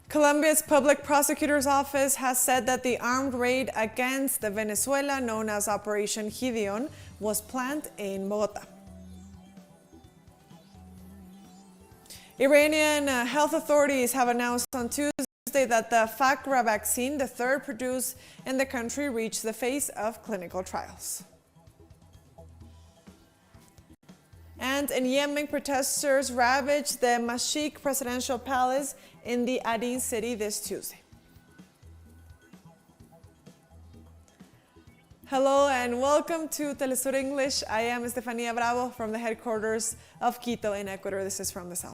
Colombia's public prosecutor's office has said that the armed raid against Venezuela, known as Operation Gideon, was planned in Bogota. Iranian health authorities have announced on Tuesday that the Fakra vaccine, the third produced in the country, reached the phase of clinical trials. And in Yemen, protesters ravaged the Mashik presidential palace in the Aden city this Tuesday. Hello and welcome to TeleSUR English. I am Estefania Bravo from the headquarters of Quito in Ecuador. This is from the south.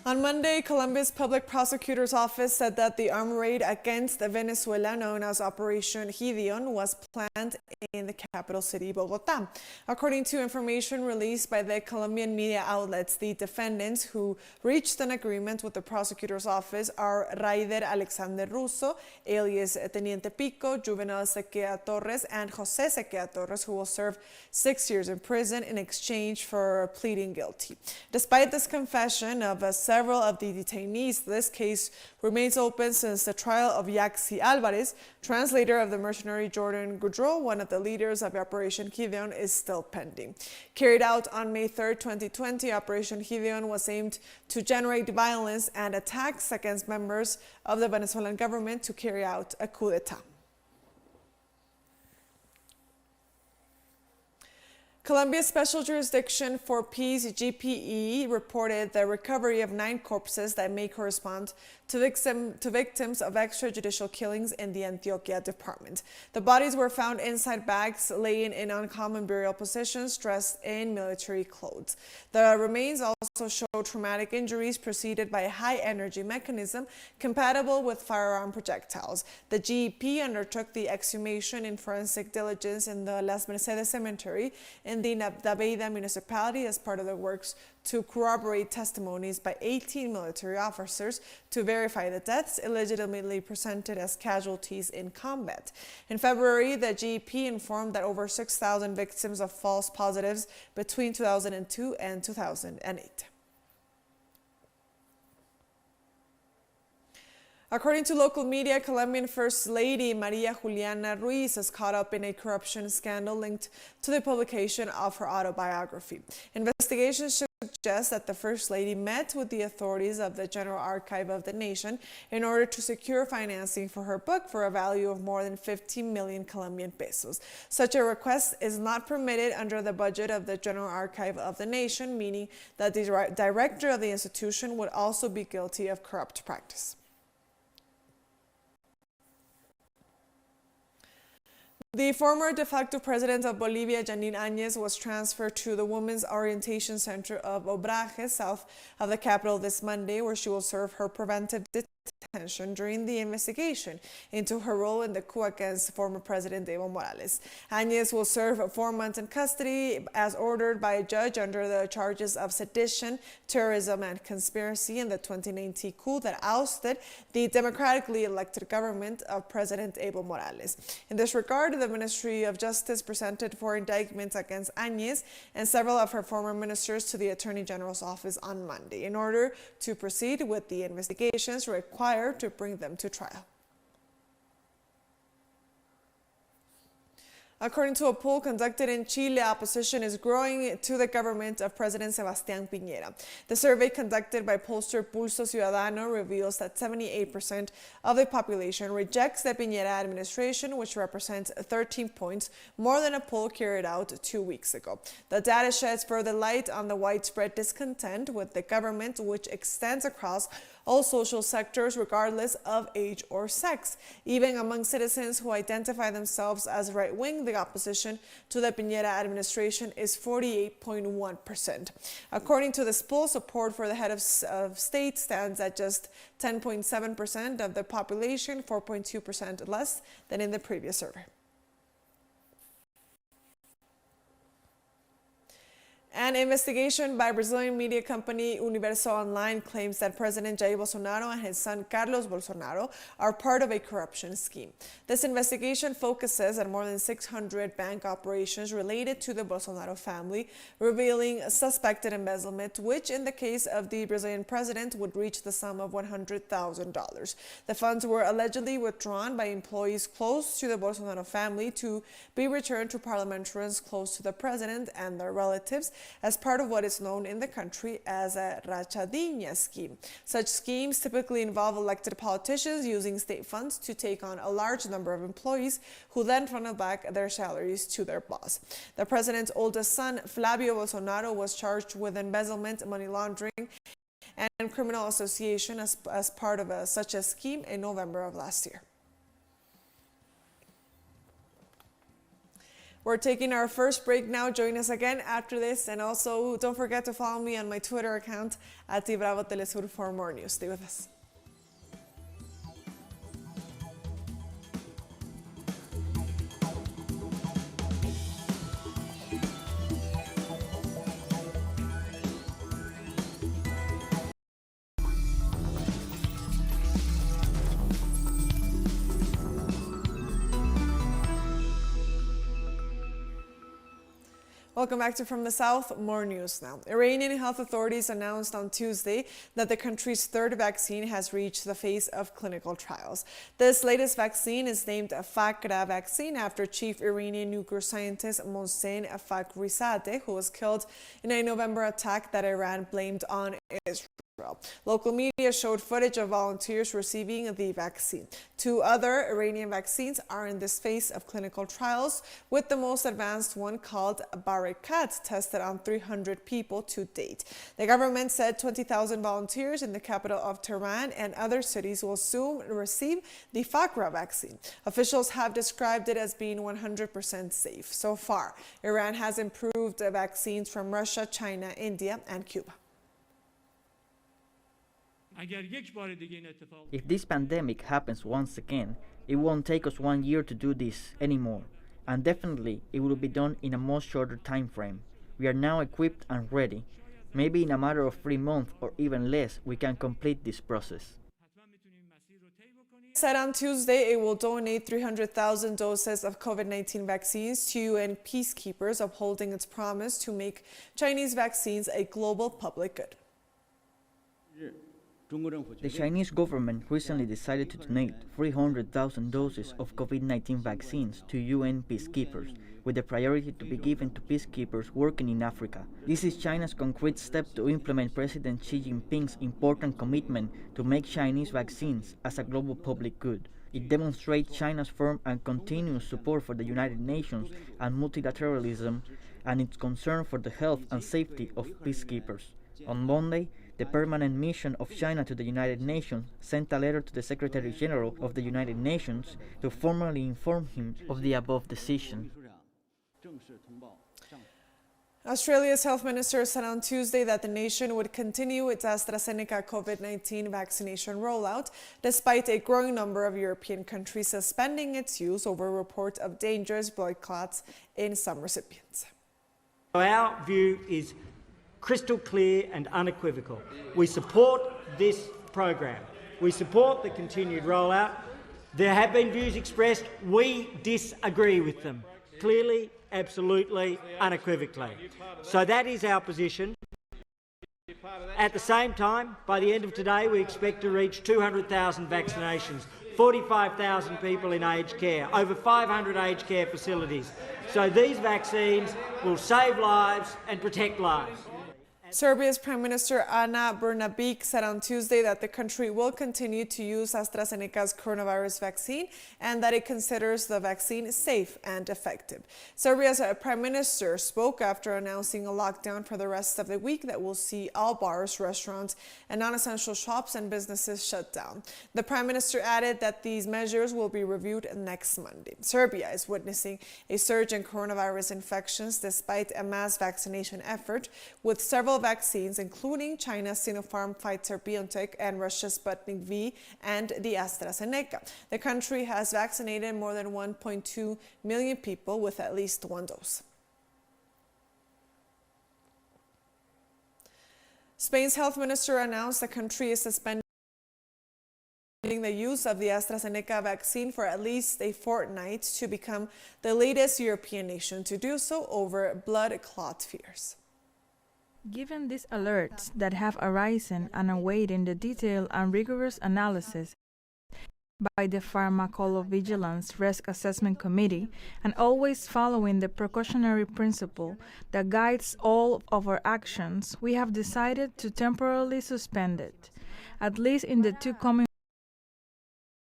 On Monday, Colombia's public prosecutor's office said that the armed raid against Venezuela, known as Operation Gideon, was planned in the capital city, Bogota. According to information released by the Colombian media outlets, the defendants who reached an agreement with the prosecutor's office are Raider Alexander Russo, alias Teniente Pico, Juvenal Sequea Torres, and Jose Sequea Torres, who will serve 6 years in prison in exchange for pleading guilty. Despite this confession of several of the detainees, this case remains open since the trial of Yaxi Alvarez, translator of the mercenary Jordan Goudreau, one of the leaders of Operation Gideon, is still pending. Carried out on May 3, 2020, Operation Gideon was aimed to generate violence and attacks against members of the Venezuelan government to carry out a coup d'etat. Colombia's Special Jurisdiction for Peace, GPE, reported the recovery of 9 corpses that may correspond to victims of extrajudicial killings in the Antioquia department. The bodies were found inside bags, laying in uncommon burial positions, dressed in military clothes. The remains also show traumatic injuries preceded by a high-energy mechanism compatible with firearm projectiles. The GEP undertook the exhumation in forensic diligence in the Las Mercedes Cemetery in the Naveda municipality as part of the works to corroborate testimonies by 18 military officers to verify the deaths illegitimately presented as casualties in combat. In February, the GEP informed that over 6,000 victims of false positives between 2002 and 2008. According to local media, Colombian First Lady Maria Juliana Ruiz is caught up in a corruption scandal linked to the publication of her autobiography. Investigations suggest that the First Lady met with the authorities of the General Archive of the nation in order to secure financing for her book for a value of more than 15 million Colombian pesos. Such a request is not permitted under the budget of the General Archive of the nation, meaning that the director of the institution would also be guilty of corrupt practice. The former de facto president of Bolivia, Janine Anyas, was transferred to the Women's Orientation Center of Obraje, south of the capital, this Monday, where she will serve her preventive detention during the investigation into her role in the coup against former President Evo Morales. Anyas will serve 4 months in custody as ordered by a judge under the charges of sedition, terrorism, and conspiracy in the 2019 coup that ousted the democratically elected government of President Evo Morales. In this regard, the Ministry of Justice presented 4 indictments against Anyas and several of her former ministers to the Attorney General's office on Monday in order to proceed with the investigations required to bring them to trial. According to a poll conducted in Chile, opposition is growing to the government of President Sebastián Piñera. The survey conducted by pollster Pulso Ciudadano reveals that 78% of the population rejects the Piñera administration, which represents 13 points more than a poll carried out 2 weeks ago. The data sheds further light on the widespread discontent with the government, which extends across all social sectors regardless of age or sex. Even among citizens who identify themselves as right-wing, the opposition to the Piñera administration is 48.1%. According to this poll, support for the head of state stands at just 10.7% of the population, 4.2% less than in the previous survey. An investigation by Brazilian media company Universo Online claims that President Jair Bolsonaro and his son Carlos Bolsonaro are part of a corruption scheme. This investigation focuses on more than 600 bank operations related to the Bolsonaro family, revealing suspected embezzlement, which in the case of the Brazilian president would reach the sum of $100,000. The funds were allegedly withdrawn by employees close to the Bolsonaro family to be returned to parliamentarians close to the president and their relatives, as part of what is known in the country as a rachadinha scheme. Such schemes typically involve elected politicians using state funds to take on a large number of employees who then funnel back their salaries to their boss. The president's oldest son, Flavio Bolsonaro, was charged with embezzlement, money laundering, and criminal association as part of such a scheme in November of last year. We're taking our first break now. Join us again after this, and also don't forget to follow me on my Twitter account at @TeleSUR for more news. Stay with us. Welcome back to From the South. More news now. Iranian health authorities announced on Tuesday that the country's third vaccine has reached the phase of clinical trials. This latest vaccine is named a Fakhra vaccine after chief Iranian nuclear scientist Mohsen Fakhrizadeh, who was killed in a November attack that Iran blamed on Israel. Local media showed footage of volunteers receiving the vaccine. Two other Iranian vaccines are in this phase of clinical trials, with the most advanced one called Barakat tested on 300 people to date. The government said 20,000 volunteers in the capital of Tehran and other cities will soon receive the Fakhra vaccine. Officials have described it as being 100% safe. So far, Iran has improved vaccines from Russia, China, India, and Cuba. If this pandemic happens once again, it won't take us 1 year to do this anymore, and definitely it will be done in a much shorter time frame. We are now equipped and ready. Maybe in a matter of 3 months or even less, we can complete this process. Said on Tuesday it will donate 300,000 doses of COVID-19 vaccines to UN peacekeepers, upholding its promise to make Chinese vaccines a global public good. The Chinese government recently decided to donate 300,000 doses of COVID-19 vaccines to UN peacekeepers, with the priority to be given to peacekeepers working in Africa. This is China's concrete step to implement President Xi Jinping's important commitment to make Chinese vaccines as a global public good. It demonstrates China's firm and continuous support for the United Nations and multilateralism, and its concern for the health and safety of peacekeepers. On Monday, the permanent mission of China to the United Nations sent a letter to the Secretary General of the United Nations to formally inform him of the above decision. Australia's health minister said on Tuesday that the nation would continue its AstraZeneca COVID-19 vaccination rollout, despite a growing number of European countries suspending its use over reports of dangerous blood clots in some recipients. Our view is crystal clear and unequivocal. We support this program. We support the continued rollout. There have been views expressed. We disagree with them. Clearly, absolutely, unequivocally. So that is our position. At the same time, by the end of today, we expect to reach 200,000 vaccinations, 45,000 people in aged care, over 500 aged care facilities. So these vaccines will save lives and protect lives. Serbia's Prime Minister Ana Brnabic said on Tuesday that the country will continue to use AstraZeneca's coronavirus vaccine and that it considers the vaccine safe and effective. Serbia's Prime Minister spoke after announcing a lockdown for the rest of the week that will see all bars, restaurants, and non-essential shops and businesses shut down. The Prime Minister added that these measures will be reviewed next Monday. Serbia is witnessing a surge in coronavirus infections despite a mass vaccination effort, with several vaccines, including China's Sinopharm, Pfizer-BioNTech, and Russia's Sputnik V and the AstraZeneca. The country has vaccinated more than 1.2 million people with at least one dose. Spain's health minister announced the country is suspending the use of the AstraZeneca vaccine for at least a fortnight to become the latest European nation to do so over blood clot fears. Given these alerts that have arisen and awaiting the detailed and rigorous analysis by the Pharmacovigilance Risk Assessment Committee, and always following the precautionary principle that guides all of our actions, we have decided to temporarily suspend it, at least in the 2 coming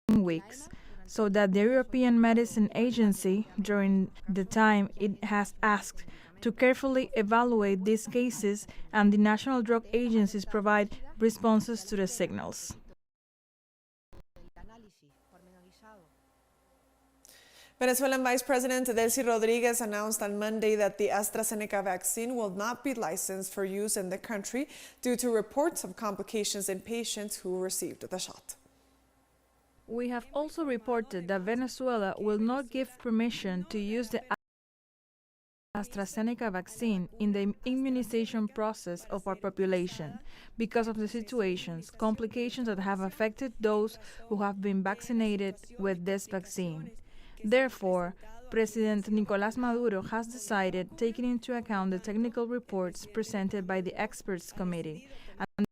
weeks, so that the European Medicine Agency, during the time it has asked to carefully evaluate these cases, and the national drug agencies provide responses to the signals. Venezuelan Vice President Delcy Rodriguez announced on Monday that the AstraZeneca vaccine will not be licensed for use in the country due to reports of complications in patients who received the shot. We have also reported that Venezuela will not give permission to use the AstraZeneca vaccine in the immunization process of our population because of the complications that have affected those who have been vaccinated with this vaccine. Therefore, President Nicolás Maduro has decided, taking into account the technical reports presented by the Experts Committee and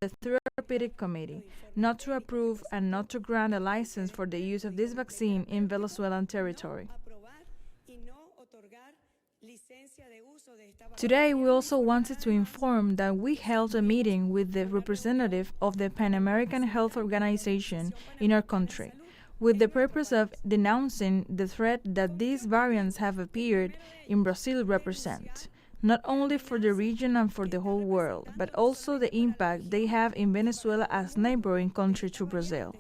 the Therapeutic Committee, not to approve and not to grant a license for the use of this vaccine in Venezuelan territory. Today, we also wanted to inform that we held a meeting with the representative of the Pan American Health Organization in our country, with the purpose of denouncing the threat that these variants have appeared in Brazil represent, not only for the region and for the whole world, but also the impact they have in Venezuela as neighboring country to Brazil.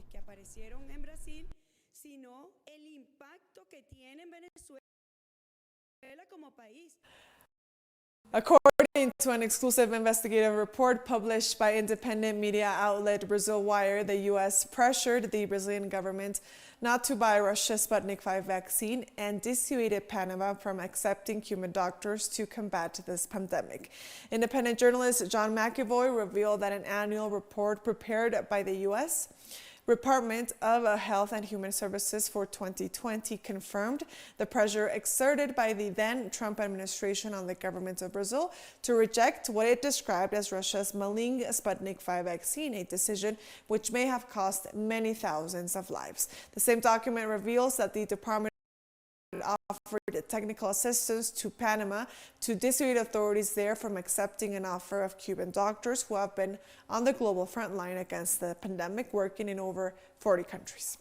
According to an exclusive investigative report published by independent media outlet Brazil Wire, the U.S. pressured the Brazilian government not to buy Russia's Sputnik V vaccine and dissuaded Panama from accepting human doctors to combat this pandemic. Independent journalist John McEvoy revealed that an annual report prepared by the U.S. Department of Health and Human Services for 2020 confirmed the pressure exerted by the then Trump administration on the government of Brazil to reject what it described as Russia's malign Sputnik V vaccine, a decision which may have cost many thousands of lives. The same document reveals that the department offered technical assistance to Panama to dissuade authorities there from accepting an offer of Cuban doctors who have been on the global front line against the pandemic, working in over 40 countries.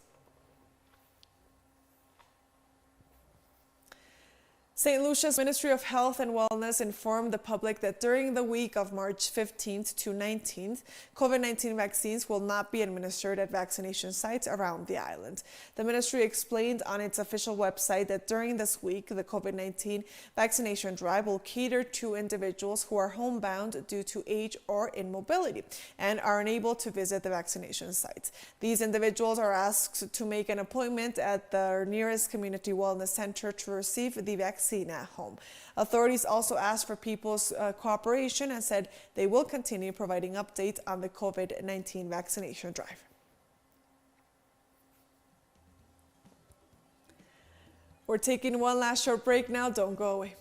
St. Lucia's Ministry of Health and Wellness informed the public that during the week of March 15th to 19th, COVID-19 vaccines will not be administered at vaccination sites around the island. The ministry explained on its official website that during this week, the COVID-19 vaccination drive will cater to individuals who are homebound due to age or immobility and are unable to visit the vaccination sites. These individuals are asked to make an appointment at their nearest community wellness center to receive the vaccine at home. Authorities also asked for people's cooperation and said they will continue providing updates on the COVID-19 vaccination drive. We're taking one last short break now. Don't go away.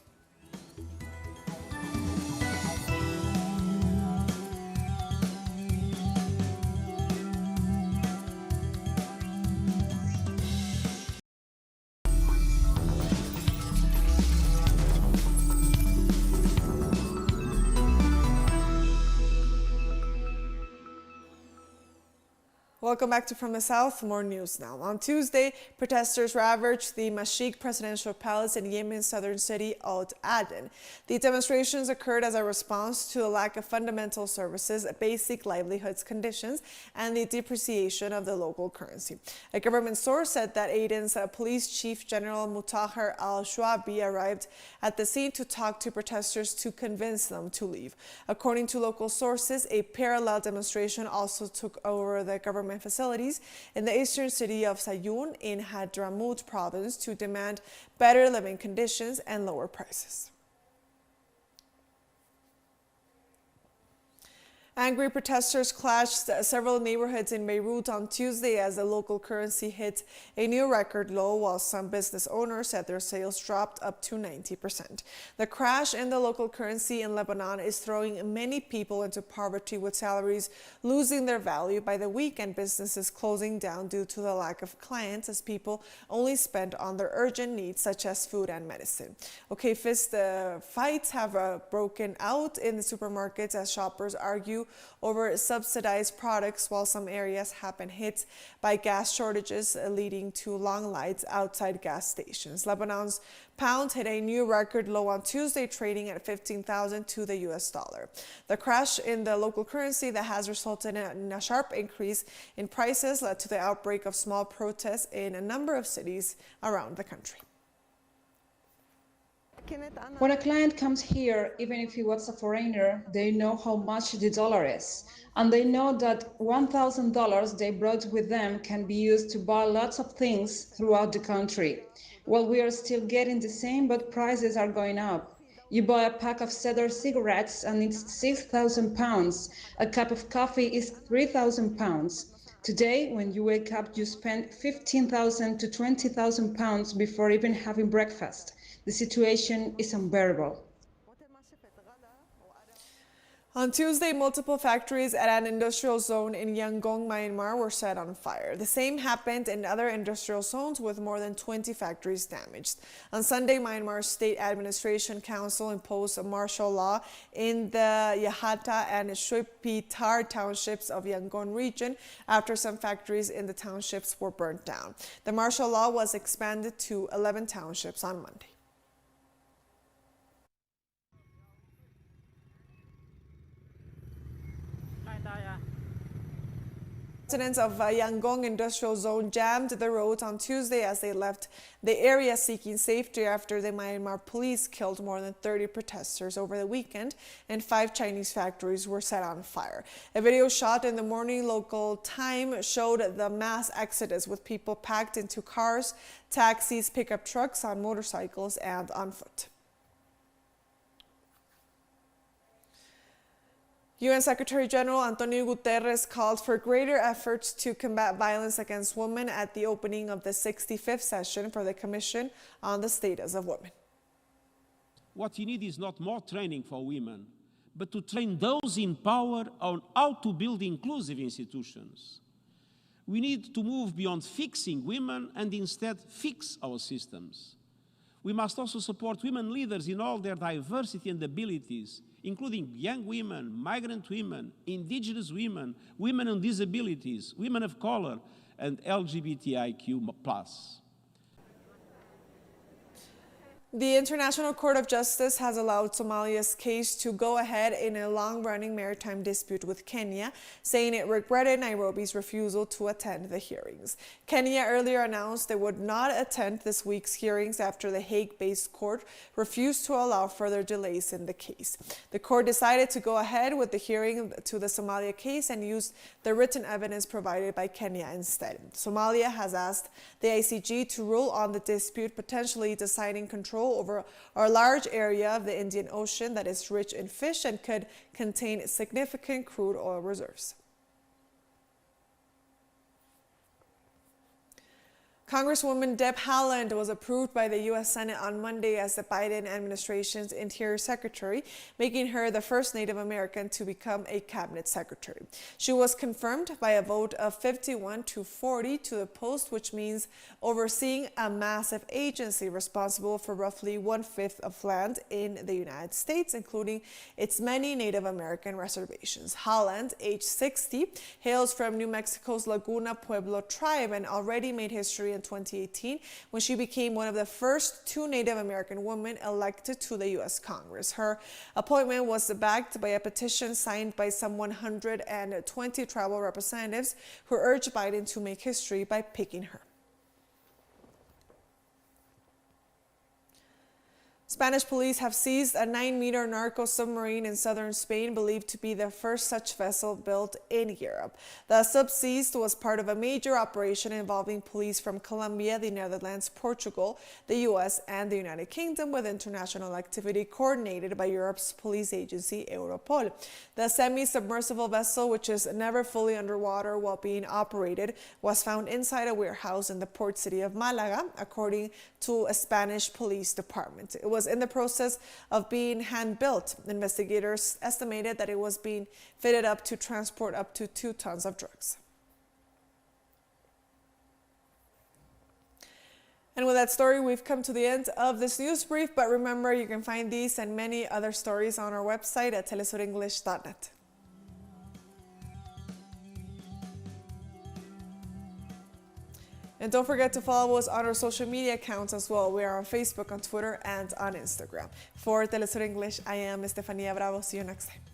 Welcome back to From the South. More news now. On Tuesday, protesters ravaged the Mashhad presidential palace in Yemen's southern city, Al Aden. The demonstrations occurred as a response to the lack of fundamental services, basic livelihoods conditions, and the depreciation of the local currency. A government source said that Aden's police chief General Mutahar al-Shwabi arrived at the scene to talk to protesters to convince them to leave. According to local sources, a parallel demonstration also took over the government facilities in the eastern city of Sayun in Hadramaut province to demand better living conditions and lower prices. Angry protesters clashed several neighborhoods in Beirut on Tuesday as the local currency hit a new record low, while some business owners said their sales dropped up to 90%. The crash in the local currency in Lebanon is throwing many people into poverty, with salaries losing their value by the week and businesses closing down due to the lack of clients, as people only spend on their urgent needs such as food and medicine. Okay, the fights have broken out in the supermarkets as shoppers argue over subsidized products, while some areas have been hit by gas shortages, leading to long lines outside gas stations. Lebanon's pound hit a new record low on Tuesday, trading at 15,000 to the US dollar. The crash in the local currency that has resulted in a sharp increase in prices led to the outbreak of small protests in a number of cities around the country. When a client comes here, even if he was a foreigner, they know how much the dollar is. And they know that $1,000 they brought with them can be used to buy lots of things throughout the country. Well, we are still getting the same, but prices are going up. You buy a pack of cedar cigarettes and it's 6,000 pounds. A cup of coffee is 3,000 pounds. Today, when you wake up, you spend 15,000 to 20,000 pounds before even having breakfast. The situation is unbearable. On Tuesday, multiple factories at an industrial zone in Yangon, Myanmar were set on fire. The same happened in other industrial zones, with more than 20 factories damaged. On Sunday, Myanmar's State Administration Council imposed a martial law in the Yahata and Shuipitar townships of Yangon region after some factories in the townships were burnt down. The martial law was expanded to 11 townships on Monday. Residents of Yangon Industrial Zone jammed the roads on Tuesday as they left the area seeking safety after the Myanmar police killed more than 30 protesters over the weekend and 5 Chinese factories were set on fire. A video shot in the morning local time showed the mass exodus, with people packed into cars, taxis, pickup trucks, on motorcycles and on foot. UN Secretary General Antonio Guterres called for greater efforts to combat violence against women at the opening of the 65th session for the Commission on the Status of Women. What you need is not more training for women, but to train those in power on how to build inclusive institutions. We need to move beyond fixing women and instead fix our systems. We must also support women leaders in all their diversity and abilities, including young women, migrant women, indigenous women, women on disabilities, women of color, and LGBTIQ+. The International Court of Justice has allowed Somalia's case to go ahead in a long-running maritime dispute with Kenya, saying it regretted Nairobi's refusal to attend the hearings. Kenya earlier announced they would not attend this week's hearings after the Hague-based court refused to allow further delays in the case. The court decided to go ahead with the hearing to the Somalia case and used the written evidence provided by Kenya instead. Somalia has asked the ICJ to rule on the dispute, potentially deciding control over a large area of the Indian Ocean that is rich in fish and could contain significant crude oil reserves. Congresswoman Deb Holland was approved by the U.S. Senate on Monday as the Biden administration's Interior Secretary, making her the first Native American to become a cabinet secretary. She was confirmed by a vote of 51-40 to the post, which means overseeing a massive agency responsible for roughly 1/5 of land in the United States, including its many Native American reservations. Holland, age 60, hails from New Mexico's Laguna Pueblo tribe and already made history in 2018 when she became one of the first 2 Native American women elected to the U.S. Congress. Her appointment was backed by a petition signed by some 120 tribal representatives who urged Biden to make history by picking her. Spanish police have seized a 9-meter narco submarine in southern Spain, believed to be the first such vessel built in Europe. The sub seized was part of a major operation involving police from Colombia, the Netherlands, Portugal, the US, and the United Kingdom, with international activity coordinated by Europe's police agency, Europol. The semi-submersible vessel, which is never fully underwater while being operated, was found inside a warehouse in the port city of Malaga, according to a Spanish police department. It was in the process of being hand-built. Investigators estimated that it was being fitted up to transport up to 2 tons of drugs. And with that story, we've come to the end of this news brief, but remember, you can find these and many other stories on our website at telesurenglish.net. And don't forget to follow us on our social media accounts as well. We are on Facebook, on Twitter, and on Instagram. For TeleSUR English, I am Estefania Bravo. See you next time.